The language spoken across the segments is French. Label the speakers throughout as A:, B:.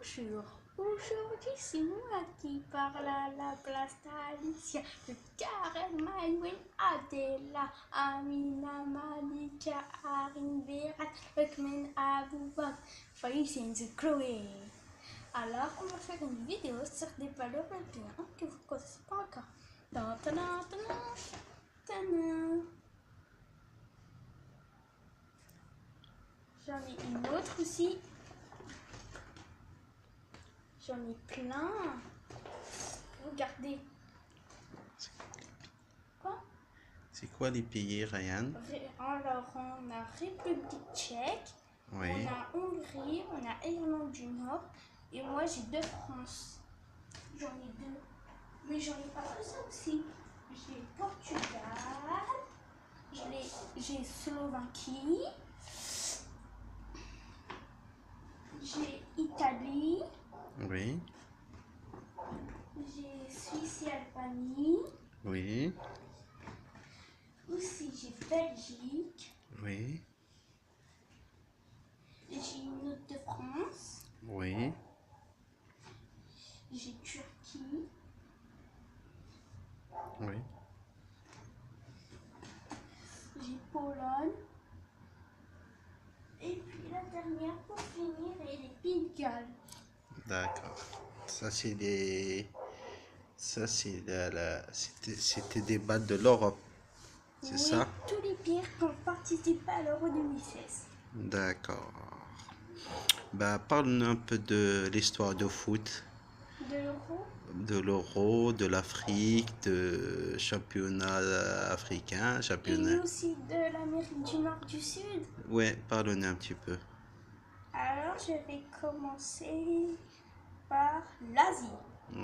A: Bonjour, aujourd'hui c'est moi qui parle à la place d'Alicia, de Karen, Maïwen, Adela, Amina, Malika, Arin, Berat, Ekmen, Aboubak, Faïs et Chloé. Alors on va faire une vidéo sur des valeurs européennes que vous ne connaissez pas encore. J'en ai une autre aussi. J'en ai plein. Regardez. Quoi?
B: C'est quoi les pays, Ryan?
A: Alors, on a République tchèque,
B: Oui.
A: on a Hongrie, on a Irlande du Nord, et moi j'ai deux France. J'en ai deux. Mais j'en ai pas que ça aussi. J'ai Portugal, j'ai Slovaquie, j'ai Italie,
B: Oui.
A: j'ai Suisse et Albanie.
B: Oui.
A: Aussi j'ai Belgique,
B: Oui.
A: j'ai une autre de France,
B: Oui.
A: j'ai Turquie,
B: Oui.
A: j'ai Pologne, et puis la dernière pour finir est les Pays de Galles.
B: D'accord. Ça, c'est des... Ça, c'est c'était des battes de l'Europe. C'est
A: Oui,
B: ça?
A: tous les pays qui ont participé à l'Euro 2016.
B: D'accord. Bah, parle-nous un peu de l'histoire du foot,
A: De l'Euro
B: de l'Euro, de l'Afrique, de championnat africain,
A: et
B: championnat...
A: aussi de l'Amérique du Nord du Sud.
B: Ouais, parle-nous un petit peu.
A: Alors je vais commencer par l'Asie.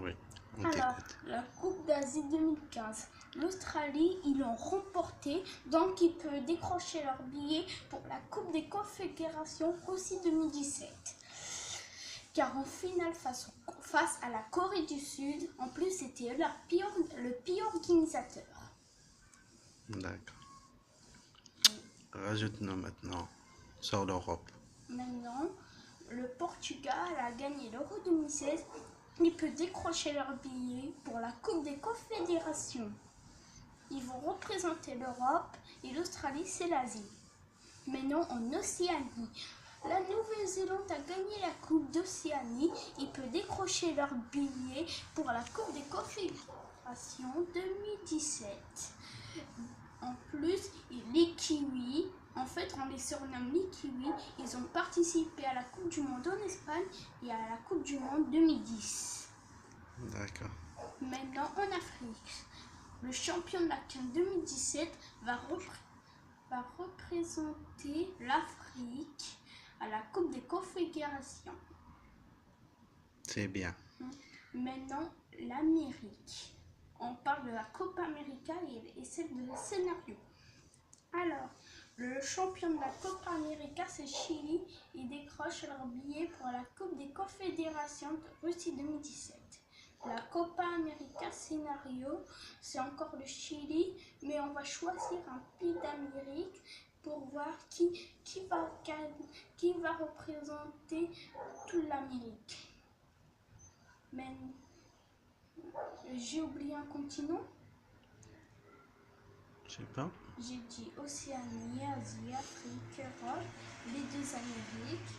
B: Oui, on
A: Alors,
B: t'écoute.
A: la Coupe d'Asie 2015. L'Australie, ils l'ont remporté, donc ils peuvent décrocher leur billet pour la Coupe des Confédérations aussi 2017. Car en finale face à la Corée du Sud, en plus c'était le pire organisateur.
B: D'accord. Rajoute-nous maintenant sur l'Europe.
A: Maintenant, le Portugal a gagné l'Euro 2016. Ils peuvent décrocher leur billet pour la Coupe des Confédérations. Ils vont représenter l'Europe et l'Australie, c'est l'Asie. Maintenant, en Océanie, la Nouvelle-Zélande a gagné la Coupe d'Océanie. Ils peuvent décrocher leur billet pour la Coupe des Confédérations 2017. En plus, les Kiwis, en fait, on les surnomme les Kiwis. Ils ont participé à la Coupe du Monde en Espagne et à la Coupe du Monde 2010.
B: D'accord.
A: Maintenant, en Afrique, le champion de la CAN 2017 va représenter l'Afrique à la Coupe des Confédérations.
B: C'est bien.
A: Maintenant, l'Amérique. On parle de la Copa América et celle de scénario. Alors, le champion de la Copa América, c'est Chili. Ils décrochent leur billet pour la Coupe des Confédérations de Russie 2017. La Copa América scénario, c'est encore le Chili, mais on va choisir un pays d'Amérique pour voir qui va représenter toute l'Amérique. Mais j'ai oublié un continent.
B: Je sais pas.
A: J'ai dit Océanie, Asie, Afrique, Europe, les deux Amériques.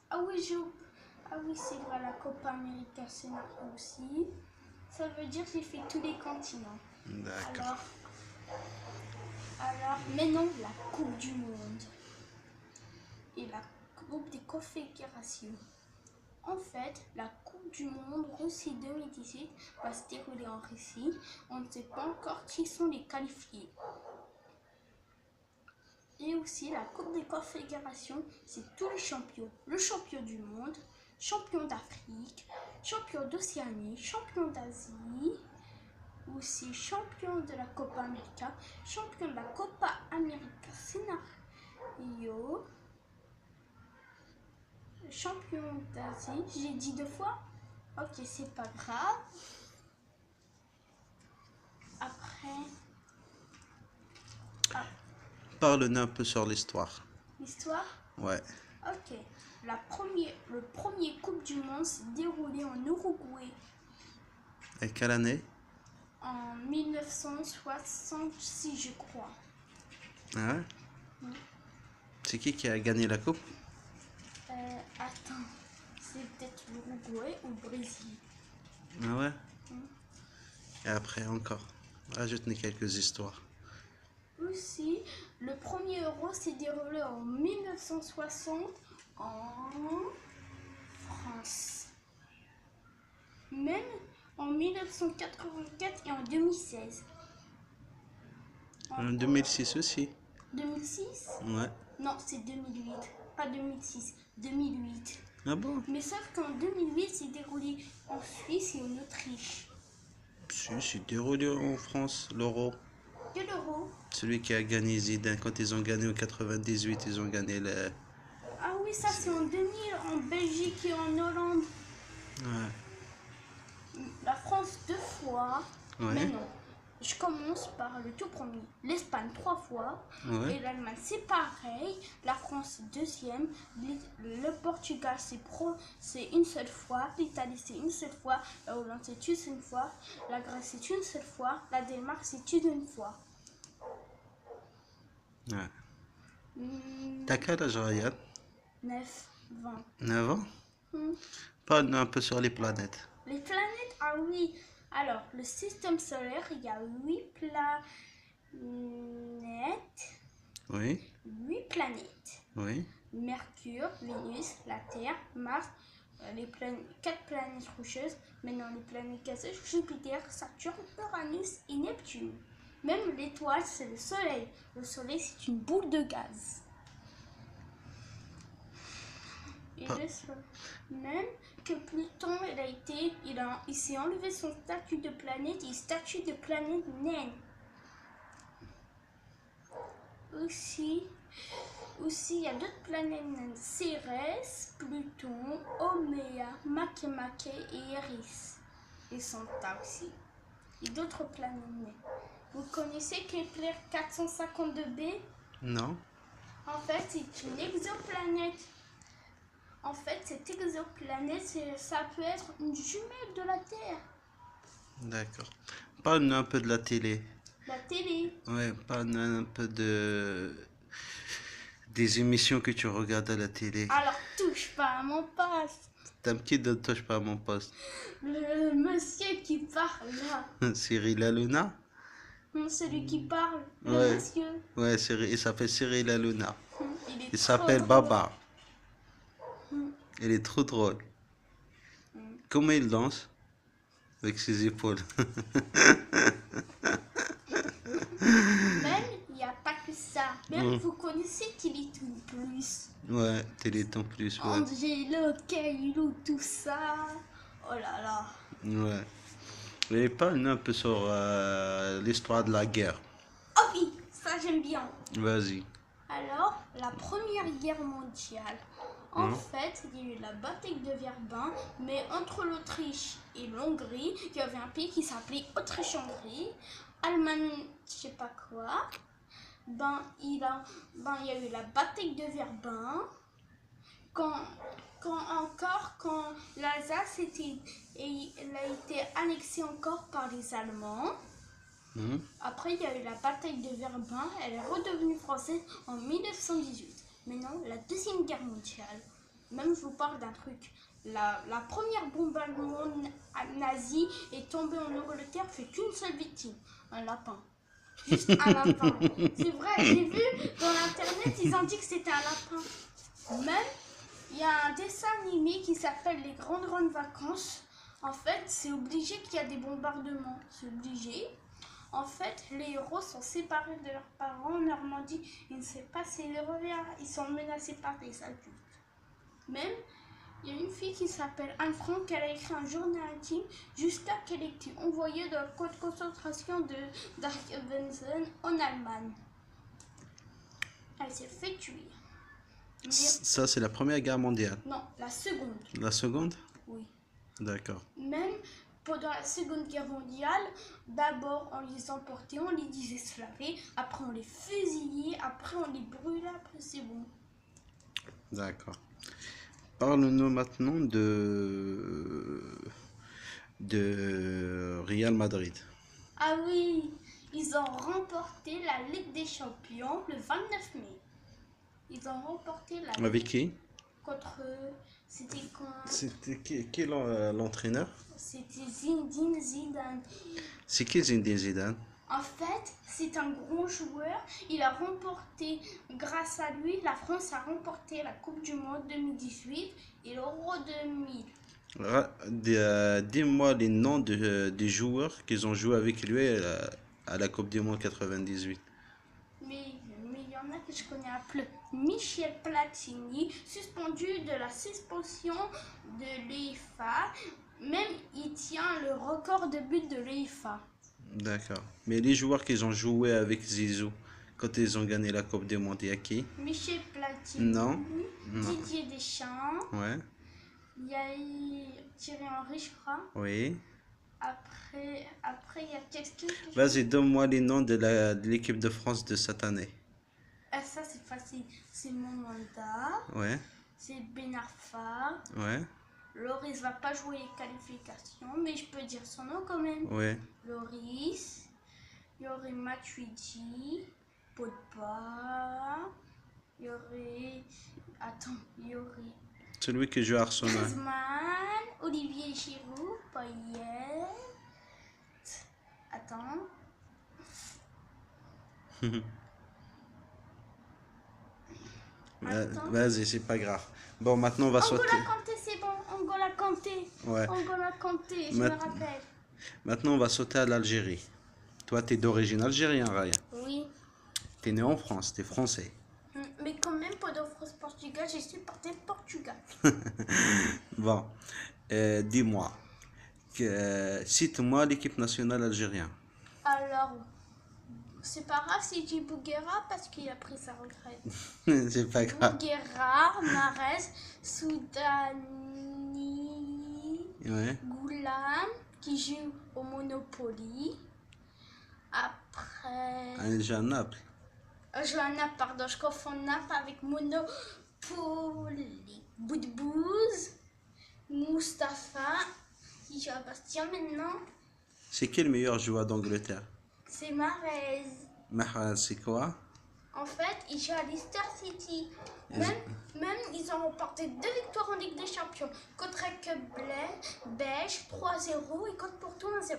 A: Ah oui, c'est vrai, la Copa América scénario aussi. Ça veut dire que j'ai fait tous les continents.
B: D'accord.
A: Alors, maintenant, la Coupe du Monde et la Coupe des Confédérations. En fait, la Coupe du Monde Russie 2018 va se dérouler en Russie. On ne sait pas encore qui sont les qualifiés. Et aussi, la Coupe des Confédérations, c'est tous les champions. Le champion du monde, champion d'Afrique, champion d'Océanie, champion d'Asie, aussi champion de la Copa América, champion de la Copa América Scénario, champion d'Asie, j'ai dit 2 fois. Ok, c'est pas grave. Après,
B: Parle-nous un peu sur l'histoire.
A: l'histoire.
B: Ouais.
A: Ok. Le premier Coupe du Monde s'est déroulé en Uruguay
B: Et quelle année?
A: en 1966, je crois.
B: Ah ouais?
A: Mm.
B: C'est qui a gagné la coupe?
A: Attends, c'est peut-être l'Uruguay ou le Brésil.
B: Ah ouais?
A: Mm.
B: Et après encore. Rajoute-nous quelques histoires.
A: Aussi, le premier Euro s'est déroulé en 1960 en France. Même en 1984 et en 2016.
B: En 2006 aussi.
A: 2006?
B: Ouais.
A: Non, c'est 2008. Pas 2006, 2008.
B: Ah bon?
A: Mais sauf qu'en 2008, c'est déroulé en Suisse et en Autriche.
B: Si, c'est déroulé en France, l'Euro.
A: Quel euro?
B: Celui qui a gagné Zidane. Quand ils ont gagné en 98, ils ont gagné le...
A: Ah oui, ça c'est en 2000, en Belgique et en Hollande.
B: Ouais.
A: La France 2 fois.
B: Ouais.
A: Mais non. Je commence par le tout premier. L'Espagne 3 fois.
B: Ouais.
A: Et l'Allemagne c'est pareil. La France deuxième. Le Portugal c'est une seule fois. L'Italie c'est une seule fois. La Hollande c'est une fois. La Grèce c'est une seule fois. La Danemark c'est une fois.
B: Ouais. T'as quel âge, Ryan?
A: 9, 20.
B: 9 ans? Parle un peu sur les planètes.
A: Les planètes, ah oui. Alors, le système solaire, il y a 8 planètes.
B: Oui.
A: 8 planètes.
B: Oui.
A: Mercure, Vénus, la Terre, Mars, 4 planètes rocheuses. Maintenant, les planètes gazeuses, Jupiter, Saturne, Uranus et Neptune. Même l'étoile, c'est le Soleil. Le Soleil, c'est une boule de gaz. Et le Soleil. Même que Pluton, il s'est enlevé son statut de planète et statut de planète naine. Aussi, il y a d'autres planètes naines. Cérès, Pluton, Oméa, Makemake et Eris. Et Santa aussi. Et d'autres planètes naines. Vous connaissez Kepler 452b?
B: Non.
A: En fait, c'est une exoplanète. En fait, cette exoplanète, ça peut être une jumelle de la Terre.
B: D'accord. Parle-nous un peu de la télé.
A: La télé.
B: Ouais, parle-nous un peu des émissions que tu regardes à la télé.
A: Alors, touche pas à mon poste.
B: T'as un petit ne touche pas à mon poste.
A: Le monsieur qui parle là.
B: Cyril Hanouna?
A: Non, celui qui parle. Le
B: Ouais.
A: monsieur.
B: Ouais, il s'appelle Cyril Hanouna.
A: Il
B: Il s'appelle
A: trop drôle.
B: Baba. Il est trop drôle. Comment il danse? Avec ses épaules.
A: Même, il n'y a pas que ça. Même, vous connaissez Télétoon Plus.
B: Ouais, Téléthon plus, ouais.
A: Angelo, Kailou, tout ça. Oh là là.
B: Ouais. Et parle-nous un peu sur l'histoire de la guerre.
A: Oh oui, ça j'aime bien.
B: Vas-y.
A: Alors, la Première Guerre mondiale. En fait, il y a eu la bataille de Verdun, mais entre l'Autriche et l'Hongrie, il y avait un pays qui s'appelait Autriche-Hongrie, Allemagne, je sais pas quoi. Il y a eu la bataille de Verdun. Quand l'Alsace a été annexée encore par les Allemands. Après, il y a eu la bataille de Verdun. Elle est redevenue française en 1918. Maintenant, la Deuxième Guerre mondiale. Même, je vous parle d'un truc. La première bombe allemande nazie est tombée en Angleterre, fait qu'une seule victime. Un lapin. Juste un lapin. C'est vrai, j'ai vu dans l'internet, ils ont dit que c'était un lapin. Même, il y a un dessin animé qui s'appelle Les Grandes Vacances. En fait, c'est obligé qu'il y a des bombardements. C'est obligé. En fait, les héros sont séparés de leurs parents en Normandie. Ils ne savent pas s'ils les reverront. Ils sont menacés par des adultes. Même, il y a une fille qui s'appelle Anne Frank. Elle a écrit un journal intime jusqu'à qu'elle ait été envoyée dans le camp de concentration de Dachauer en Allemagne. Elle s'est fait tuer. Mais...
B: Ça, c'est la Première Guerre mondiale.
A: Non, la seconde.
B: La seconde?
A: Oui.
B: D'accord.
A: Même pendant la Seconde Guerre mondiale, d'abord on les emportait, on les désesclavait, après on les fusillait, après on les brûlait, après c'est bon.
B: D'accord. Parle-nous maintenant de Real Madrid.
A: Ah oui, ils ont remporté la Ligue des Champions le 29 mai. Ils ont remporté la
B: Avec
A: Ligue
B: qui?
A: contre... C'était contre...
B: C'était qui l'entraîneur?
A: C'était Zinedine Zidane.
B: C'est qui Zinedine Zidane?
A: En fait, c'est un grand joueur. Il a remporté, grâce à lui, la France a remporté la Coupe du Monde 2018 et l'Euro 2000.
B: Dis-moi les noms des joueurs qui ont joué avec lui à la Coupe du Monde 98.
A: Mais il y en a que je connais un peu. Michel Platini, suspendu de la suspension de l'UEFA. Même il tient le record de buts de l'UEFA.
B: D'accord. Mais les joueurs qui ont joué avec Zizou quand ils ont gagné la Coupe du Monde, il y a qui?
A: Michel Platini,
B: Non. Non.
A: Didier Deschamps,
B: Ouais.
A: il y a eu Thierry Henry, je crois.
B: Oui.
A: Après il y a quelqu'un que
B: Vas-y, donne-moi les noms de l'équipe de France de cette année.
A: Ah, ça c'est facile. C'est Momanda,
B: Ouais.
A: c'est Ben Arfa.
B: Ouais.
A: Loris va pas jouer les qualifications, mais je peux dire son nom quand même.
B: Ouais.
A: Loris, il y aurait Matuidi, Pogba, il y aurait... Attends, il y aurait
B: Celui qui joue à Arsenal.
A: Griezmann, Olivier Giroud, Payet... Attends... Attends.
B: Vas-y, c'est pas grave. Bon, maintenant on va sauter.
A: Angola Kanté, c'est bon. Angola Kanté.
B: Ouais.
A: Angola Kanté, je me rappelle.
B: Maintenant on va sauter à l'Algérie. Toi, t'es d'origine algérienne, Raya.
A: Oui.
B: T'es né en France, t'es français.
A: Mais quand même, pendant France-Portugal, j'ai supporté le Portugal.
B: Bon, dis-moi, cite-moi l'équipe nationale algérienne.
A: Alors, c'est pas grave si j'ai Bouguera parce qu'il a pris sa retraite.
B: C'est pas grave.
A: Bouguera, Mahrez, Soudani,
B: Ouais.
A: Goulam, qui joue au Monopoly. Après...
B: Elle joue à Naples.
A: Je joue à Naples, pardon, je confonds Naples avec Monopoly. Boudbouz, Mustapha, qui joue à Bastia maintenant.
B: C'est qui le meilleur joueur d'Angleterre?
A: C'est Mahrez.
B: Mahrez, c'est quoi?
A: En fait, il joue à Leicester City. Même ils ont remporté 2 victoires en Ligue des Champions. Contre Belge 3-0 et contre Porto 1-0.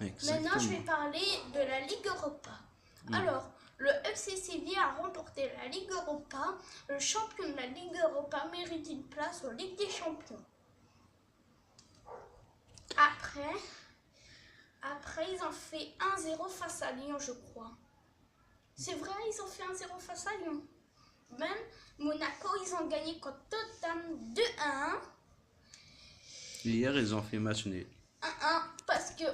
A: Maintenant, je vais parler de la Ligue Europa. Alors, le FC Séville a remporté la Ligue Europa. Le champion de la Ligue Europa mérite une place en Ligue des Champions. Après, ils ont fait 1-0 face à Lyon, je crois. C'est vrai, ils ont fait 1-0 face à Lyon. Même Monaco, ils ont gagné contre Tottenham 2-1.
B: Hier, ils ont fait match nul.
A: 1-1,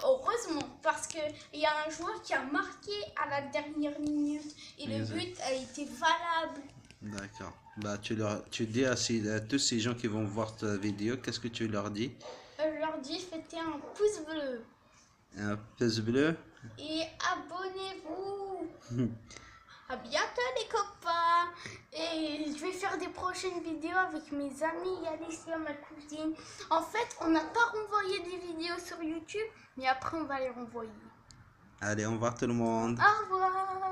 A: heureusement, parce qu'il y a un joueur qui a marqué à la dernière minute et le but a été valable.
B: D'accord. Bah, tu dis à tous ces gens qui vont voir ta vidéo, qu'est-ce que tu leur dis?
A: Je leur dis faites un pouce bleu.
B: Un pouce bleu?
A: Et abonnez-vous. À bientôt les copains. Et je vais faire des prochaines vidéos avec mes amis Alicia, ma cousine. En fait, on n'a pas renvoyé des vidéos sur YouTube, mais après on va les renvoyer.
B: Allez, au revoir tout le monde.
A: Au revoir.